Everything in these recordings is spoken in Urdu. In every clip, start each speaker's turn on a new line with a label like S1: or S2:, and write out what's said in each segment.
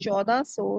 S1: 1400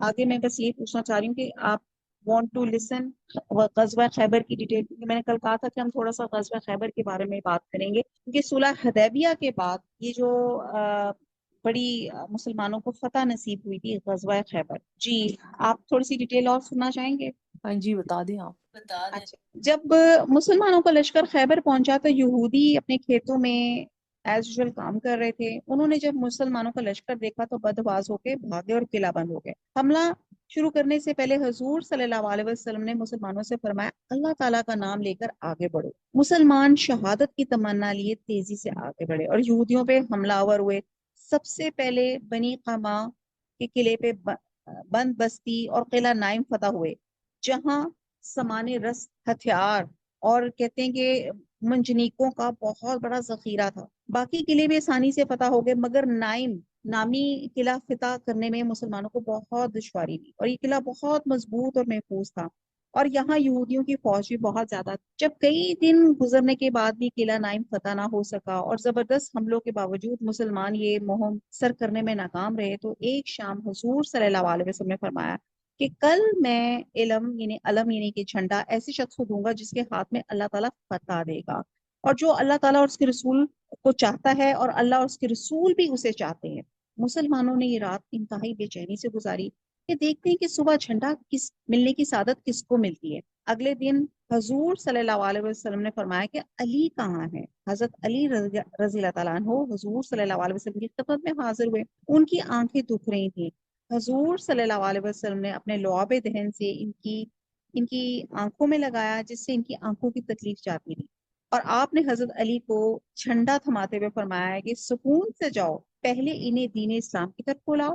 S1: آگے میں بس یہ پوچھنا چاہ رہی ہوں کہ آپ وانٹ ٹو لسن غزوہ خیبر کی ڈیٹیل، کیونکہ میں نے کل کہا تھا کہ ہم تھوڑا سا غزوہ خیبر کے بارے میں بات کریں گے، کیونکہ صلح حدیبیہ کے بعد یہ جو بڑی مسلمانوں کو فتح نصیب ہوئی تھی غزوہ خیبر، جی آپ تھوڑی سی ڈیٹیل اور سننا چاہیں گے؟
S2: ہاں جی بتا دیں آپ.
S1: اچھا، جب مسلمانوں کا لشکر خیبر پہنچا تو یہودی اپنے کھیتوں میں ایز یوزل کام کر رہے تھے. انہوں نے جب مسلمانوں کا لشکر دیکھا تو بدحواس ہو کے بھاگے اور قلعہ بند ہو گئے. حملہ شروع کرنے سے پہلے حضور صلی اللہ علیہ وسلم نے مسلمانوں سے فرمایا اللہ تعالیٰ کا نام لے کر آگے بڑھو. مسلمان شہادت کی تمنا لیے تیزی سے آگے بڑھے اور یہودیوں پہ حملہ آور ہوئے. سب سے پہلے بنی قما کے قلعے پہ بند بستی اور قلعہ نائم فتح ہوئے، جہاں سامان رس، ہتھیار اور کہتے ہیں کہ منجنیکوں کا بہت بڑا ذخیرہ تھا. باقی قلعے بھی آسانی سے فتح ہو گئے، مگر نائم نامی قلعہ فتح کرنے میں مسلمانوں کو بہت دشواری ہوئی، اور یہ قلعہ بہت مضبوط اور محفوظ تھا، اور یہاں یہودیوں کی فوج بھی بہت زیادہ تھی. جب کئی دن گزرنے کے بعد بھی قلعہ نائم فتح نہ ہو سکا اور زبردست حملوں کے باوجود مسلمان یہ مہم سر کرنے میں ناکام رہے، تو ایک شام حضور صلی اللہ علیہ وسلم نے فرمایا کہ کل میں علم یعنی کہ جھنڈا ایسے شخص کو دوں گا جس کے ہاتھ میں اللہ تعالیٰ فتح دے گا، اور جو اللہ تعالیٰ اور اس کے رسول کو چاہتا ہے اور اللہ اور اس کے رسول بھی اسے چاہتے ہیں. مسلمانوں نے یہ رات انتہائی بے چینی سے گزاری کہ دیکھتے ہیں کہ صبح جھنڈا کس ملنے کی سعادت کس کو ملتی ہے. اگلے دن حضور صلی اللہ علیہ وسلم نے فرمایا کہ علی کہاں ہے؟ حضرت علی رضی اللہ تعالیٰ عنہ حضور صلی اللہ علیہ وسلم کی خدمت میں حاضر ہوئے. ان کی آنکھیں دکھ رہی تھیں. حضور صلی اللہ علیہ وسلم نے اپنے لعاب دہن سے ان کی آنکھوں میں لگایا، جس سے ان کی آنکھوں کی تکلیف جاتی رہی، اور آپ نے حضرت علی کو جھنڈا تھماتے ہوئے فرمایا کہ سکون سے جاؤ، پہلے انہیں دین اسلام کی طرف بلاؤ،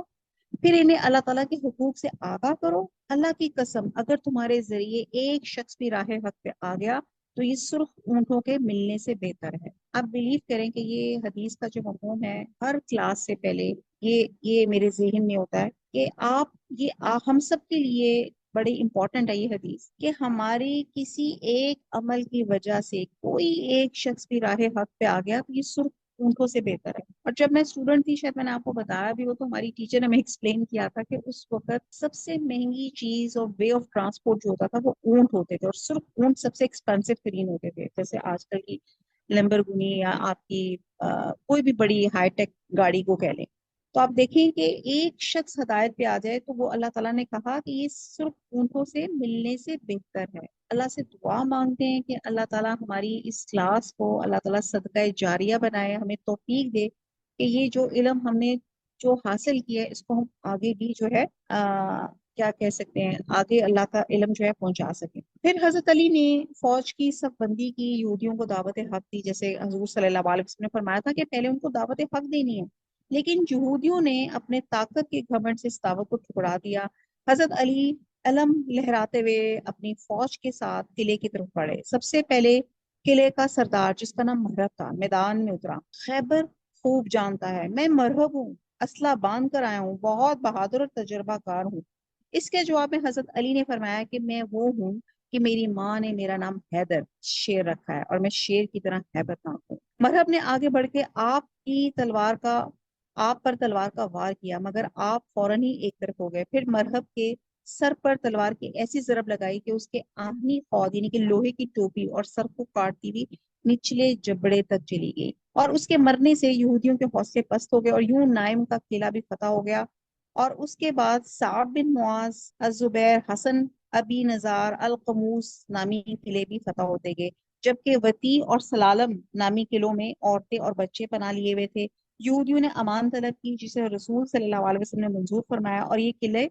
S1: پھر انہیں اللہ تعالیٰ کے حقوق سے آگاہ کرو. اللہ کی قسم اگر تمہارے ذریعے ایک شخص بھی راہ حق پہ آ گیا تو یہ سرخ اونٹوں کے ملنے سے بہتر ہے. آپ بلیو کریں کہ یہ حدیث کا جو مفہوم ہے ہر کلاس سے پہلے یہ میرے ذہن میں ہوتا ہے کہ ہم سب کے لیے بڑی امپورٹنٹ ہے یہ حدیث، کہ ہماری کسی ایک عمل کی وجہ سے کوئی ایک شخص بھی راہ حق پہ آ گیا تو یہ سرخ اونٹوں سے بہتر ہے. اور جب میں اسٹوڈنٹ تھی، شاید میں نے آپ کو بتایا بھی وہ، تو ہماری ٹیچر نے ہمیں ایکسپلین کیا تھا کہ اس وقت سب سے مہنگی چیز اور وے آف ٹرانسپورٹ جو ہوتا تھا وہ اونٹ ہوتے تھے، اور سرخ اونٹ سب سے ایکسپینسو ترین ہوتے تھے. جیسے آج کل کی لمبرگنی یا آپ کی کوئی بھی بڑی ہائی ٹیک گاڑی کو کہہ لیں. تو آپ دیکھیں کہ ایک شخص ہدایت پہ آ جائے تو وہ اللہ تعالیٰ نے کہا کہ یہ سرخ اونٹوں سے ملنے سے بہتر ہے. اللہ سے دعا مانگتے ہیں کہ اللہ تعالیٰ ہماری اس کلاس کو اللہ تعالیٰ صدقہ جاریہ بنائے، ہمیں توفیق دے کہ یہ جو علم ہم نے جو حاصل کیا ہے اس کو ہم آگے بھی جو ہے کیا کہہ سکتے ہیں، آگے اللہ کا علم جو ہے پہنچا سکیں. پھر حضرت علی نے فوج کی صف بندی کی، یہودیوں کو دعوت حق دی، جیسے حضور صلی اللہ علیہ وسلم نے فرمایا تھا کہ پہلے ان کو دعوت حق دینی ہے، لیکن یہودیوں نے اپنے طاقت کے گھمنڈ سے اس دعوت کو ٹھکرا دیا. حضرت علی علم لہراتے ہوئے اپنی فوج کے ساتھ قلعے کی طرف بڑھے. سب سے پہلے قلعے کا سردار جس کا نام مرہب تھا میدان میں اترا. خیبر خوب جانتا ہے، میں مرہب ہوں، اسلحہ باندھ کر آیا ہوں، بہت بہادر اور تجربہ کار ہوں. اس کے جواب میں حضرت علی نے فرمایا کہ میں وہ ہوں کہ میری ماں نے میرا نام حیدر شیر رکھا ہے اور میں شیر کی طرح ہیبت ناک ہوں. مرہب نے آگے بڑھ کے آپ پر تلوار کا وار کیا، مگر آپ فوراً ہی ایک طرف ہو گئے. پھر مرہب کے سر پر تلوار کی ایسی ضرب لگائی کہ اس کے آہنی خود یعنی کہ لوہے کی ٹوپی اور سر کو کاٹتی ہوئی نچلے جبڑے تک چلی گئی، اور اس کے مرنے سے یہودیوں کے حوصلے پست ہو گئے، اور یوں نائم کا قلعہ بھی فتح ہو گیا. اور اس کے بعد سعد بن معاذ، الزبیر، حسن ابی نزار، القموس نامی قلعے بھی فتح ہوتے گئے، جبکہ وتی اور سلالم نامی قلعوں میں عورتیں اور بچے پناہ لیے ہوئے تھے. یہودیوں نے امان طلب کی جسے رسول صلی اللہ علیہ وسلم نے منظور فرمایا، اور یہ قلعے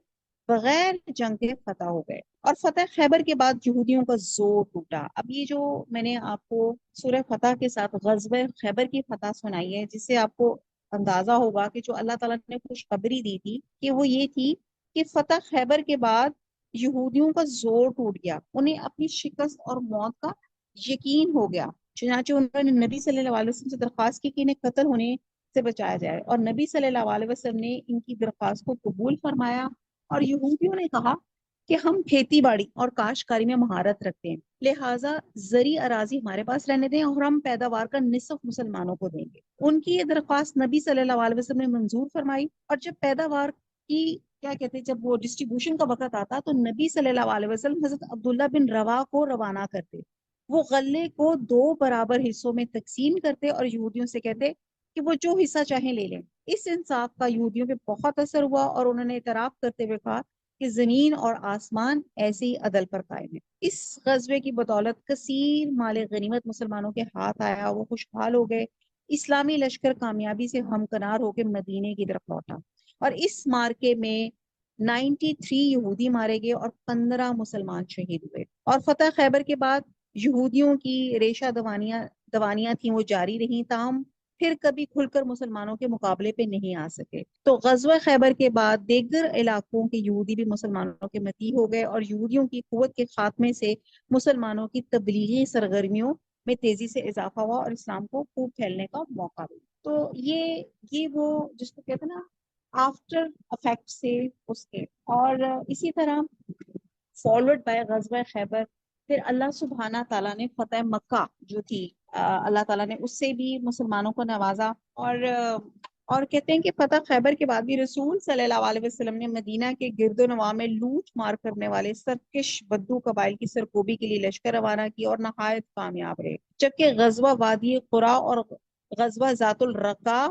S1: بغیر جنگ کے فتح ہو گئے. اور فتح خیبر کے بعد یہودیوں کا زور ٹوٹا. اب یہ جو میں نے آپ کو سورہ فتح کے ساتھ غزوہ خیبر کی فتح سنائی ہے، جس سے آپ کو اندازہ ہوگا کہ جو اللہ تعالیٰ نے خوشخبری دی تھی کہ وہ یہ تھی کہ فتح خیبر کے بعد یہودیوں کا زور ٹوٹ گیا، انہیں اپنی شکست اور موت کا یقین ہو گیا. چنانچہ انہوں نے نبی صلی اللہ علیہ وسلم سے درخواست کی کہ انہیں قتل ہونے سے بچایا جائے، اور نبی صلی اللہ علیہ وسلم نے ان کی درخواست کو قبول فرمایا. اور یہودیوں نے کہا کہ ہم کھیتی باڑی اور کاشتکاری میں مہارت رکھتے ہیں، لہٰذا زرعی اراضی ہمارے پاس رہنے دیں اور ہم پیداوار کا نصف مسلمانوں کو دیں گے. ان کی یہ درخواست نبی صلی اللہ علیہ وسلم نے منظور فرمائی، اور جب پیداوار کی کیا کہتے ہیں جب وہ ڈسٹریبیوشن کا وقت آتا تو نبی صلی اللہ علیہ وسلم حضرت عبداللہ بن روا کو روانہ کرتے، وہ غلے کو 2 برابر حصوں میں تقسیم کرتے اور یہودیوں سے کہتے کہ وہ جو حصہ چاہیں لے لیں۔ اس انصاف کا یہودیوں پہ بہت اثر ہوا اور انہوں نے اعتراف کرتے ہوئے کہا کہ زمین اور آسمان ایسی ہی عدل پر قائم ہے۔ اس غزوے کی بدولت کثیر مال غنیمت مسلمانوں کے ہاتھ آیا، وہ خوشحال ہو گئے، اسلامی لشکر کامیابی سے ہمکنار ہو کے مدینے کی طرف لوٹا، اور اس مارکے میں 93 یہودی مارے گئے اور 15 مسلمان شہید ہوئے۔ اور فتح خیبر کے بعد یہودیوں کی ریشہ دوانیاں تھیں، وہ جاری رہیں، تاہم پھر کبھی کھل کر مسلمانوں کے مقابلے پہ نہیں آ سکے۔ تو غزوہ خیبر کے بعد دیگر علاقوں کے یہودی بھی مسلمانوں کے مطیع ہو گئے، اور یہودیوں کی قوت کے خاتمے سے مسلمانوں کی تبلیغی سرگرمیوں میں تیزی سے اضافہ ہوا اور اسلام کو خوب پھیلنے کا موقع ملا۔ تو یہ وہ جس کو کہتے ہیں نا آفٹر افیکٹ سے اس کے، اور اسی طرح فالوڈ بائی غزوہ خیبر، پھر اللہ سبحانہ تعالیٰ نے فتح مکہ جو تھی، اللہ تعالیٰ نے اس سے بھی مسلمانوں کو نوازا، اور کہتے ہیں کہ فتح خیبر کے بعد بھی رسول صلی اللہ علیہ وسلم نے مدینہ کے گرد و نواح میں لوٹ مار کرنے والے سرکش بدو قبائل کی سرکوبی کے لیے لشکر روانہ کی اور نہایت کامیاب رہے، جبکہ غزوہ وادی قرا اور غزوہ ذات الرقا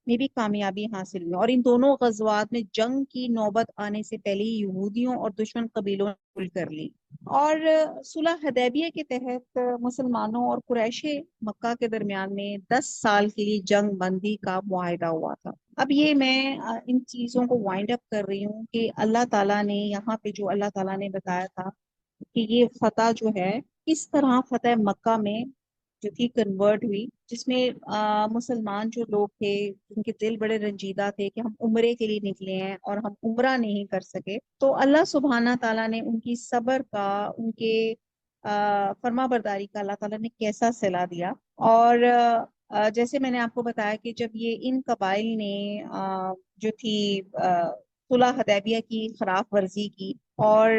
S1: میں بھی کامیابی حاصل ہوئی، اور ان دونوں غزوات میں جنگ کی نوبت آنے سے پہلے ہی یہودیوں اور دشمن قبیلوں نے قبول کر لی۔ اور صلح حدیبیہ کے تحت مسلمانوں اور قریش مکہ کے درمیان میں 10 سال کے لیے جنگ بندی کا معاہدہ ہوا تھا۔ اب یہ میں ان چیزوں کو وائنڈ اپ کر رہی ہوں کہ اللہ تعالیٰ نے یہاں پہ جو اللہ تعالیٰ نے بتایا تھا کہ یہ فتح جو ہے کس طرح فتح مکہ میں جو تھی کنورٹ ہوئی، جس میں مسلمان جو لوگ تھے ان کے دل بڑے رنجیدہ تھے کہ ہم عمرے کے لیے نکلے ہیں اور ہم عمرہ نہیں کر سکے، تو اللہ سبحانہ تعالیٰ نے ان کی صبر کا، ان کے فرما برداری کا اللہ تعالیٰ نے کیسا صلہ دیا۔ اور جیسے میں نے آپ کو بتایا کہ جب یہ ان قبائل نے جو تھی صلح حدیبیہ کی خلاف ورزی کی، اور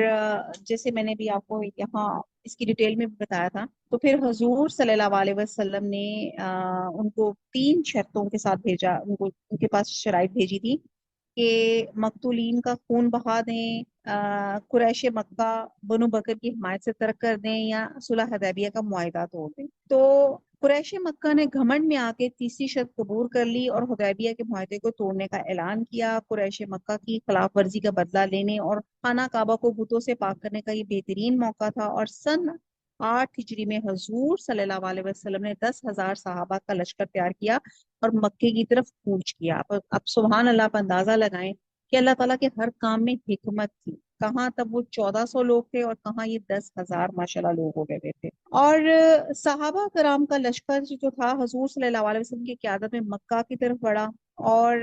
S1: جیسے میں نے بھی آپ کو یہاں اس کی ڈیٹیل میں بتایا تھا، تو پھر حضور صلی اللہ علیہ وسلم نے ان کو 3 شرطوں کے ساتھ بھیجا، ان کے پاس شرائط بھیجی تھی کہ مقتولین کا خون بہا دیں، قریش مکہ بنو بکر کی حمایت سے ترک کر دیں، یا صلح حدیبیہ کا معاہدہ توڑ دیں۔ تو قریش مکہ نے گھمنڈ میں آ کے تیسری شرط قبول کر لی اور حدیبیہ کے معاہدے کو توڑنے کا اعلان کیا۔ قریش مکہ کی خلاف ورزی کا بدلہ لینے اور خانہ کعبہ کو بتوں سے پاک کرنے کا یہ بہترین موقع تھا، اور سن 8 ہجری میں حضور صلی اللہ علیہ وسلم نے 10,000 صحابہ کا لشکر تیار کیا اور مکے کی طرف کوچ کیا۔ اب سبحان اللہ پر اندازہ لگائیں کہ اللہ تعالیٰ کے ہر کام میں حکمت تھی، کہاں تب وہ 1400 لوگ تھے اور کہاں یہ 10,000 ماشاءاللہ لوگ ہو گئے تھے۔ اور صحابہ کرام کا لشکر جو تھا حضور صلی اللہ علیہ وسلم کی قیادت میں مکہ کی طرف بڑھا، اور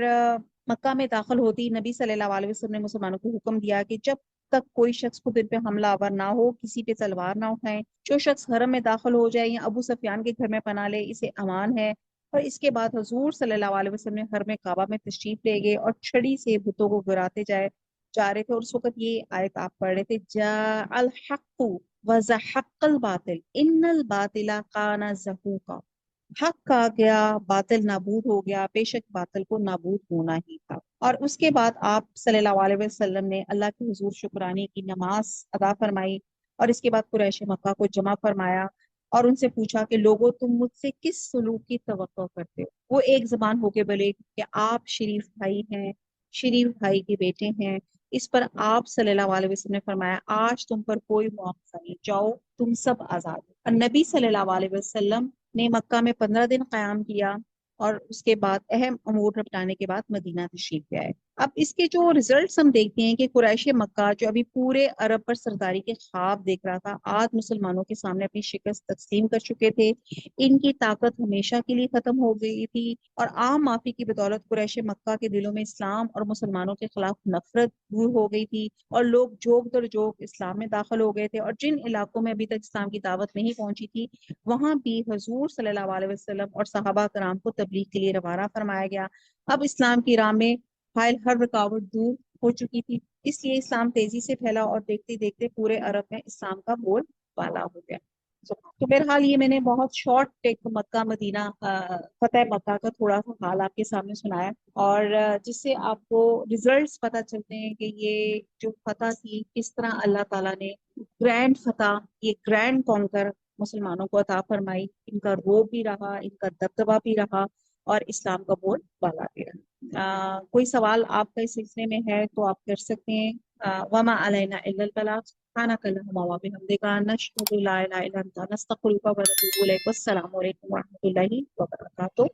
S1: مکہ میں داخل ہوتی نبی صلی اللہ علیہ وسلم نے مسلمانوں کو حکم دیا کہ جب تک کوئی شخص خود ان پہ حملہ آور نہ ہو کسی پہ تلوار نہ اٹھائیں، جو شخص حرم میں داخل ہو جائے یا ابو سفیان کے گھر میں پناہ لے اسے امان ہے۔ اور اس کے بعد حضور صلی اللہ علیہ وسلم نے حرم کعبہ میں تشریف لے گئے اور چھڑی سے بتوں کو گراتے جا رہے تھے، اور اس وقت یہ آیت آپ پڑھ رہے تھے، جاء الحق وزحق الباطل ان الباطل کان زہوقا، حق آ گیا باطل نابود ہو گیا، بے شک باطل کو نابود ہونا ہی تھا۔ اور اس کے بعد آپ صلی اللہ علیہ وسلم نے اللہ کے حضور شکرانے کی نماز ادا فرمائی، اور اس کے بعد قریش مکہ کو جمع فرمایا اور ان سے پوچھا کہ لوگوں تم مجھ سے کس سلوک کی توقع کرتے ہو؟ وہ ایک زبان ہو کے بولے کہ آپ شریف بھائی ہیں، شریف بھائی کے بیٹے ہیں۔ اس پر آپ صلی اللہ علیہ وسلم نے فرمایا آج تم پر کوئی مواخذہ نہیں، جاؤ تم سب آزاد ہو۔ اور نبی صلی اللہ علیہ وسلم نے مکہ میں 15 دن قیام کیا، اور اس کے بعد اہم امور نپٹانے کے بعد مدینہ تشریف لے آئے۔ اب اس کے جو ریزلٹس ہم دیکھتے ہیں کہ قریش مکہ جو ابھی پورے عرب پر سرداری کے خواب دیکھ رہا تھا، آج مسلمانوں کے سامنے اپنی شکست تقسیم کر چکے تھے، ان کی طاقت ہمیشہ کے لیے ختم ہو گئی تھی، اور عام معافی کی بدولت قریش مکہ کے دلوں میں اسلام اور مسلمانوں کے خلاف نفرت دور ہو گئی تھی، اور لوگ جوگ در جوگ اسلام میں داخل ہو گئے تھے، اور جن علاقوں میں ابھی تک اسلام کی دعوت نہیں پہنچی تھی وہاں بھی حضور صلی اللہ علیہ وسلم اور صحابہ کرام کو تبلیغ کے لیے روانہ فرمایا گیا۔ اب اسلام کی راہ میں حائل ہر رکاوٹ دور ہو چکی تھی، اس لیے اسلام تیزی سے پھیلا اور دیکھتے دیکھتے پورے عرب میں اسلام کا بول بالا ہو گیا۔ تو بہرحال یہ میں نے بہت شارٹ ایک مکہ مدینہ فتح مکہ کا تھوڑا سا حال آپ کے سامنے سنایا، اور جس سے آپ کو ریزلٹس پتہ چلتے ہیں کہ یہ جو فتح تھی کس طرح اللہ تعالیٰ نے گرینڈ فتح، یہ گرینڈ کانکر مسلمانوں کو عطا فرمائی، ان کا روب بھی رہا، ان کا دبدبہ بھی رہا، اور اسلام کا بول بالا بھی رہا۔ کوئی سوال آپ کا اس سلسلے میں ہے تو آپ کر سکتے ہیں۔ وما علینا الا البلاغ، سبحانک اللہم وبحمدک، نشہد لا الہ الا انت، نستغفرک ونتوب الیک۔ السلام علیکم ورحمۃ اللہ وبرکاتہ۔